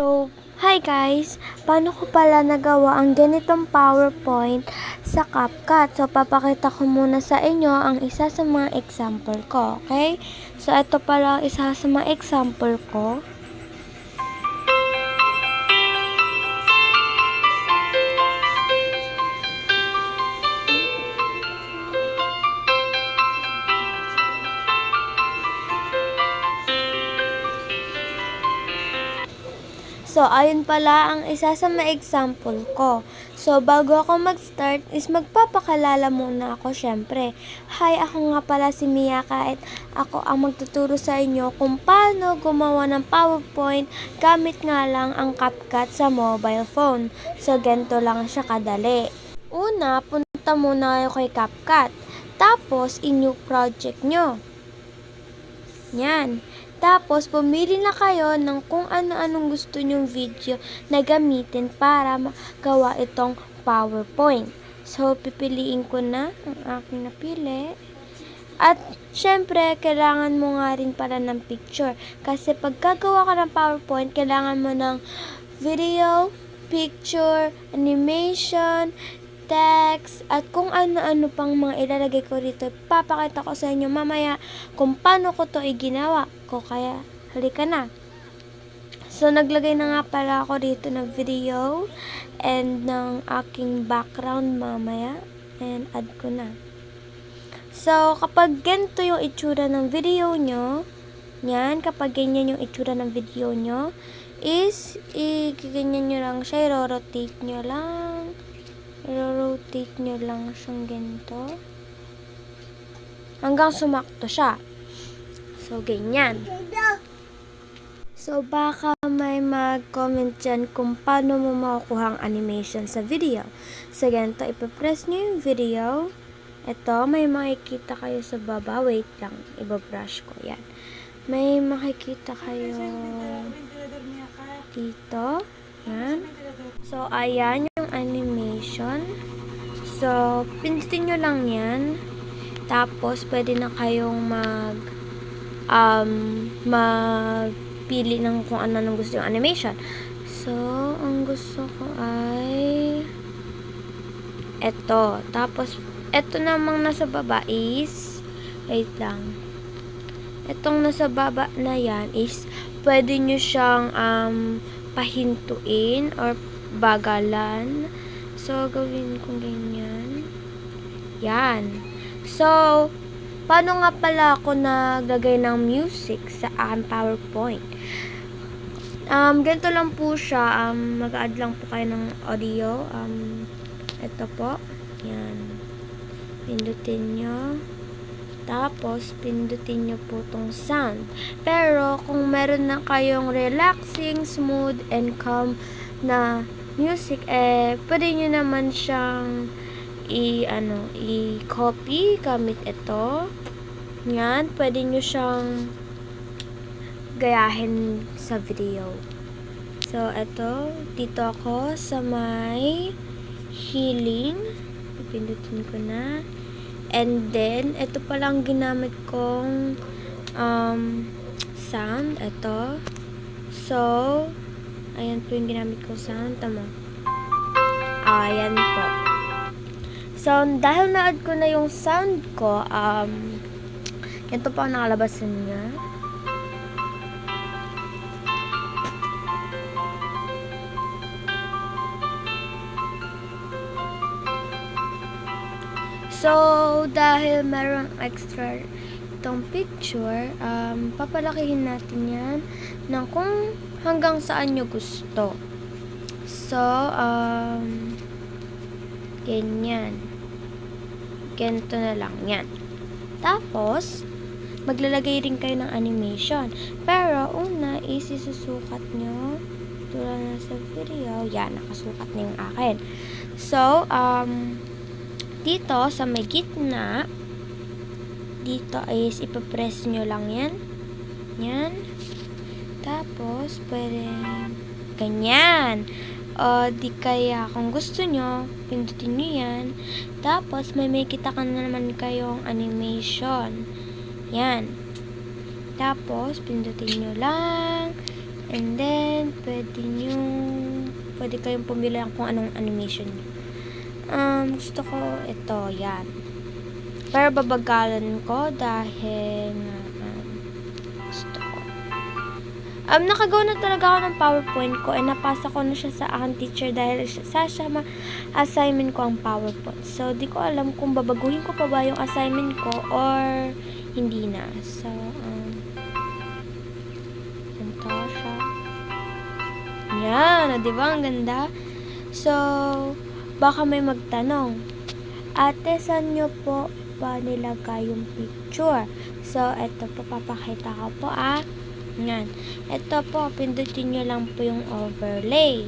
So, hi guys! Paano ko pala nagawa ang ganitong PowerPoint sa CapCut? So, papakita ko muna sa inyo ang isa sa mga example ko, okay? So, ito pala ang isa sa mga example ko. So, ayun pala ang isa sa mga example ko. So, bago ako mag-start is magpapakalala muna ako syempre. Hi, ako nga pala si Miyaka at ako ang magtuturo sa inyo kung paano gumawa ng PowerPoint gamit nga lang ang CapCut sa mobile phone. So, ganito lang siya kadali. Una, punta muna kayo kay CapCut. Tapos, in-new project nyo. Yan. Tapos, pumili na kayo ng kung ano-anong gusto nyong video na gamitin para magawa itong PowerPoint. So, pipiliin ko na ang aking napili. At, syempre, kailangan mo nga rin pala ng picture. Kasi, pag gagawa ka ng PowerPoint, kailangan mo ng video, picture, animation, text, at kung ano-ano pang mga ilalagay ko dito. Papakita ko sa inyo mamaya kung paano ko to ginawa ko. Kaya, halika na. So, naglagay na nga pala ako dito ng video and ng aking background mamaya. And add ko na. So, kapag ganito yung itsura ng video nyo, yan, kapag ganyan yung itsura ng video nyo, is, ganyan nyo lang siya, i-rotate nyo lang. I-rotate nyo lang siyang ganito. Hanggang sumakto siya. So, ganyan. So, baka may mag-comment dyan kung paano mo makukuha ang animation sa video. So, ganito, ipapress nyo yung video. Ito, may makikita kayo sa baba. Wait lang, ibabrush ko. Yan. May makikita kayo dito. Yan. So, ayan yung animation. So, pindutin nyo lang yan. Tapos, pwede na kayong magpili ng kung ano nang gusto yung animation. So, ang gusto ko ay eto. Tapos, eto namang nasa baba is, wait lang. Etong nasa baba na yan is, pwede nyo siyang pahintuin or bagalan. So, gawin ko ganyan. Yan. So, paano nga pala ako naglagay ng music sa PowerPoint? Ganito lang po siya. Mag-add lang po kayo ng audio. Ito po. Yan. Pindutin nyo. Tapos, pindutin nyo po tong sound. Pero, kung meron na kayong relaxing, smooth, and calm na music, pwede nyo naman siyang i-copy gamit ito. Yan, pwede nyo siyang gayahin sa video. So, ito, dito ako sa may healing. Pindutin ko na. And then, ito palang ginamit kong sound. Ito. So, ayan po yung ginamit kong sound. Tama. Ayan po. So, dahil na-add ko na yung sound ko, ganito po ang nakalabasan niya. So, dahil merong extra itong picture, papalakihin natin yan ng kung hanggang saan nyo gusto. So, ganyan. Ganito na lang yan. Tapos, maglalagay rin kayo ng animation. Pero, una is isusukat nyo. Tulad na sa video. Yan, nakasukat na yung akin. So, dito sa may gitna, dito is ipapress nyo lang yan. Yan. Tapos, pwede ganyan. O, di kaya kung gusto nyo, pindutin nyo yan. Tapos, may kita ka na naman kayong animation. Yan. Tapos, pindutin nyo lang. And then, pwede kayong pumili lang kung anong animation nyo. Gusto ko ito, yan. Pero babagalan ko dahil gusto ko. Nakagawa na talaga ako ng PowerPoint ko and napasa ko na siya sa aking teacher dahil sa assignment ko ang PowerPoint. So, di ko alam kung babaguhin ko pa ba yung assignment ko or hindi na. So, ganito siya. Yan, di ba? Ang ganda. So, baka may magtanong, ate, saan nyo po ba nilagay yung picture? So, eto po, papakita ko po Yan. Ito po, pindutin nyo lang po yung overlay.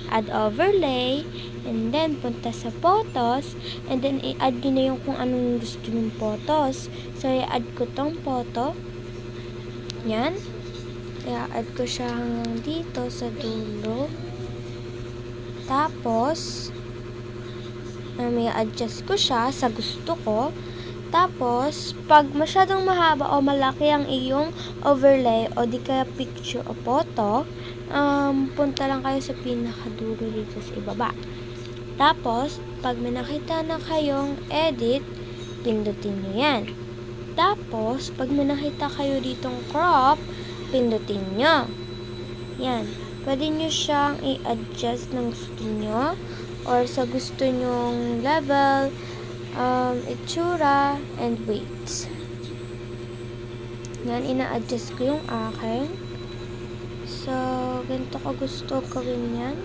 Add overlay, and then punta sa photos, and then i-add nyo na yung kung anong gusto nyong photos. So, i-add ko tong photo. Yan. I-add ko siya hanggang dito sa dulo. Tapos, may adjust ko siya sa gusto ko. Tapos, pag masyadong mahaba o malaki ang iyong overlay o di kaya picture o photo, punta lang kayo sa pinakadulo dito sa ibaba. Tapos, pag may nakita na kayong edit, pindutin nyo yan. Tapos, pag may nakita kayo ditong crop, pindutin nyo. Yan. Pwede nyo siyang i-adjust ng gusto nyo or sa gusto nyong level, itsura, and weight. Yan, ina-adjust ko yung akin. So, ganito ko gusto gawin yan.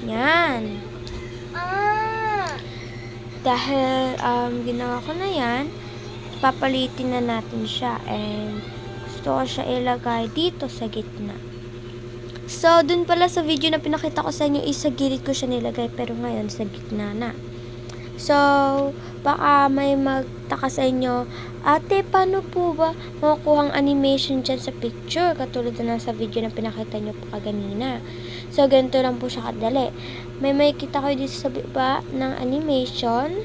Yan. Dahil, ginawa ko na yan, papalitin na natin siya. And, gusto ko siya ilagay dito sa gitna. So, dun pala sa video na pinakita ko sa inyo, sa gilid ko siya nilagay, pero ngayon, sa gitna na. So, baka may magtaka sa inyo, ate, paano po ba makukuha ang animation dyan sa picture? Katulad na sa video na pinakita nyo po kaganina. So, ganito lang po siya kadali. May makikita kayo dito sa baba ng animation.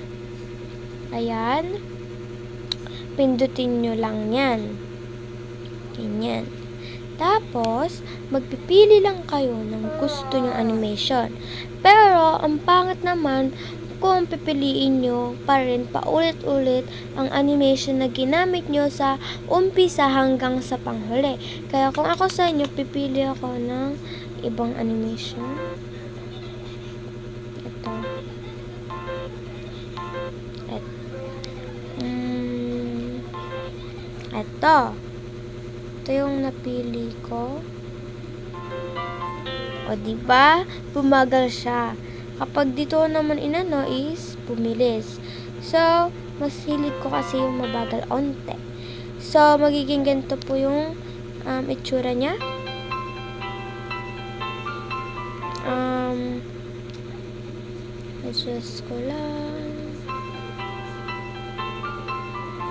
Ayan. Pindutin nyo lang yan. Ganyan. Tapos, magpipili lang kayo ng gusto nyong animation. Pero, ang pangit naman, kung pipiliin nyo pa rin paulit-ulit ang animation na ginamit nyo sa umpisa hanggang sa panghuli. Kaya kung ako sa inyo, pipili ako ng ibang animation. Ito. Ito. Ito yung napili ko. O, diba? Bumagal siya. Kapag dito naman inano is pumilis. So, mas hilig ko kasi yung mabagal onte. So, magiging ganito po yung itsura niya. Adjust ko lang.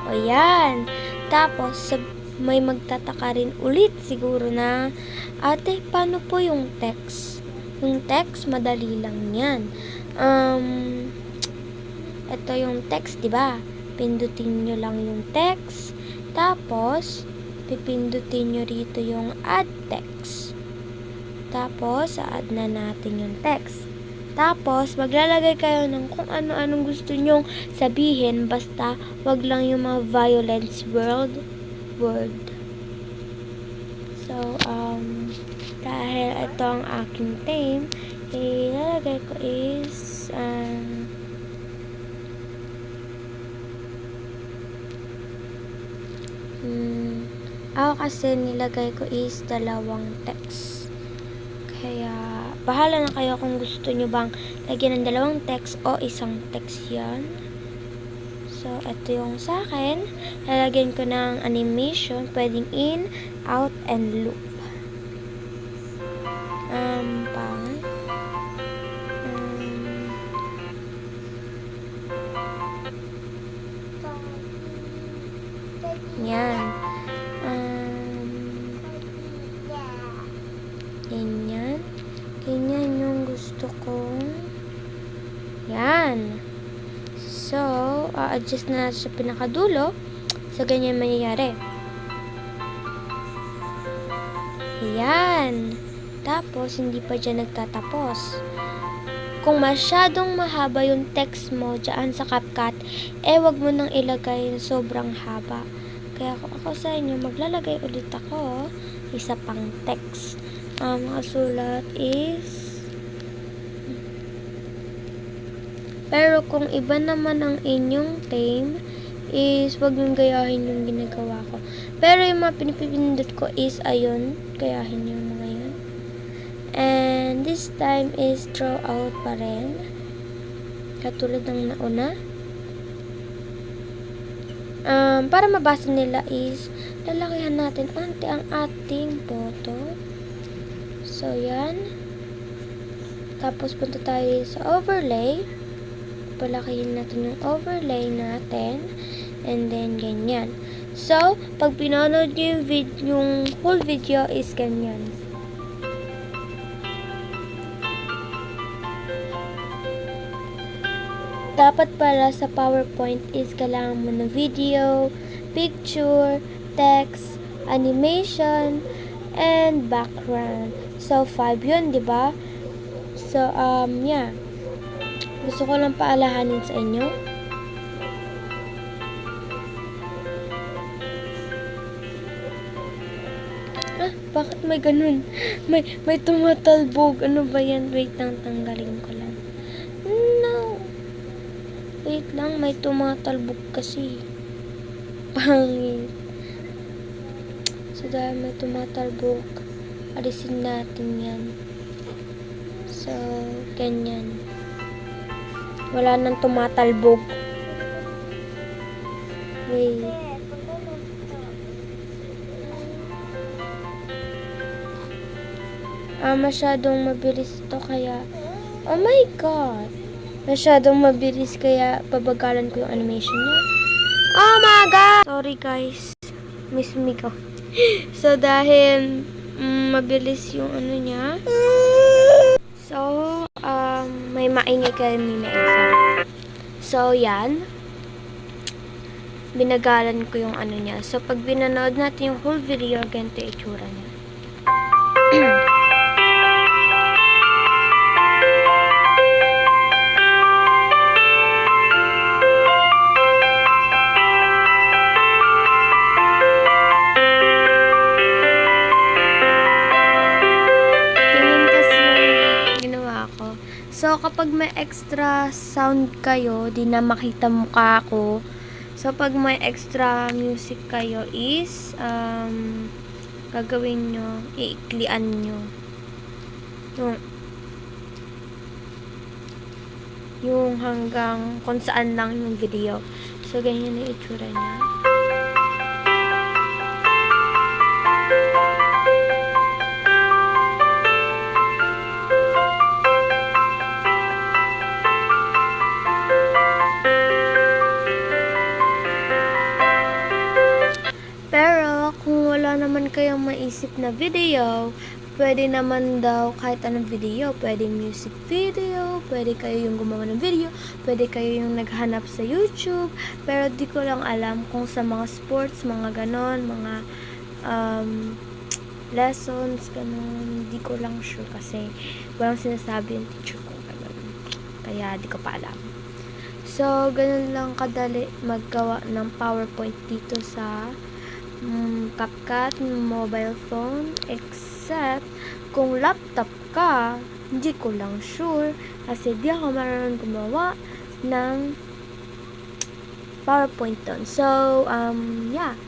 O, yan. Tapos, may magtataka rin ulit siguro na, ate, paano po yung text? Yung text, madali lang yan. Ito yung text, diba? Pindutin nyo lang yung text. Tapos, pipindutin nyo rito yung add text. Tapos, add na natin yung text. Tapos, maglalagay kayo ng kung ano-anong gusto nyong sabihin. Basta, wag lang yung mga violence word. So, dahil ito ang aking theme, ilalagay ko is ako kasi nilagay ko is 2 text. Kaya, bahala na kayo kung gusto nyo bang lagyan ng 2 text o 1 text yan. So, ito yung sa akin. Lalagyan ko ng animation, pwedeng in, out, and loop. Yan. Ganyan. Ganyan yung gusto kong. Yan. So, adjust na natin sa pinakadulo. So, ganyan mangyayari. Ayan. Tapos, hindi pa dyan nagtatapos. Kung masyadong mahaba yung text mo dyan sa CapCut, wag mo nang ilagay sobrang haba. Kaya kung ako sa inyo, maglalagay ulit ako isa pang text. Makasulat is... Pero kung iba naman ang inyong theme, is wag nyung gayahin yung ginagawa ko. Pero yung mga pinipindot ko is ayun, gayahin yung mga yun. And this time is draw out pa rin. Katulad ng nauna. Para mabasa nila is lalakihan natin onti ang ating photo. So, yan. Tapos, punta tayo sa overlay. Palakihin natin yung overlay natin. And then, ganyan. So, pag pinanood nyo yung whole video is ganyan. Dapat pala sa PowerPoint is kailangan mo ng video, picture, text, animation, and background. So, 5 yun, di ba? So, yeah. Gusto ko lang paalahanin sa inyo. Bakit may ganun? May tumatalbog. Ano ba yan? Wait lang, tanggalin ko lang. No. Wait lang, may tumatalbog kasi. Pangit. So, dahil may tumatalbog, alisin natin yan. So, ganyan. Wala nang tumatalbog. Wait. Masyadong mabilis to kaya... Oh my God! Masyadong mabilis kaya babagalan ko yung animation niya. Oh my God! Sorry guys. Miss me ko. So, dahil mabilis yung ano niya. So, may maingay kanina isa. So, yan. Binagalan ko yung ano niya. So, pag binanood natin yung whole video, ganito yung itsura niya. So, kapag may extra sound kayo, di na makita mukha ko. So, pag may extra music kayo is, gagawin nyo, iiklian nyo. Yung hanggang kung saan lang yung video. So, ganyan yung itsura niya. Pero, kung wala naman kayong maisip na video, pwede naman daw kahit anong video. Pwede music video, pwede kayo yung gumawa ng video, pwede kayo yung naghanap sa YouTube. Pero di ko lang alam kung sa mga sports, mga ganon, mga lessons, ganon. Di ko lang sure kasi walang sinasabi yung teacher ko. Kaya di ko pa alam. So, ganun lang kadali maggawa ng PowerPoint dito sa CapCut, mobile phone, except kung laptop ka, hindi ko lang sure kasi di ako marunong gumawa ng PowerPoint doon. So, yeah.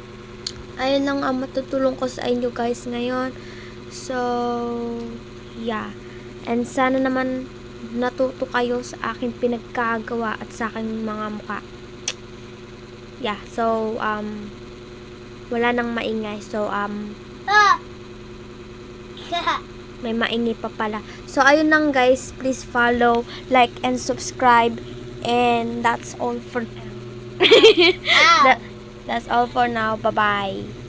Ayun lang ang matutulong ko sa inyo guys ngayon. So, yeah. And sana naman natuto kayo sa aking pinagkagawa at sa aking mga mukha. Yeah, so, wala nang maingay. So, may maingay pa pala. So, ayun lang guys. Please follow, like, and subscribe. And that's all for now. That's all for now. Bye-bye.